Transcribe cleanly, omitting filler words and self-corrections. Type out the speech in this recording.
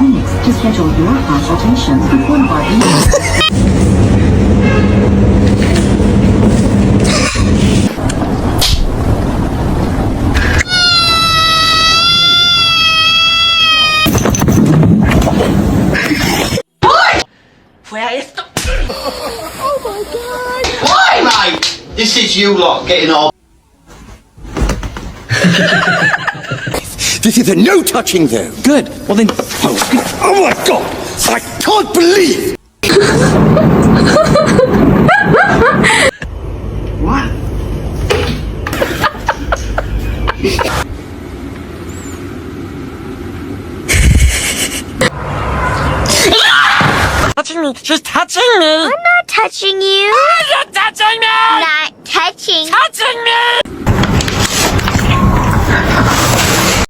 minutes to schedule your consultation with one of our agents. Oh my god! Why, mate? This is you lot getting all. This is a no touching though. Good. Well then. Oh my god! I can't believe! What? Touching me. She's touching me. I'm not touching you. You're touching me. Not touching. Touching me.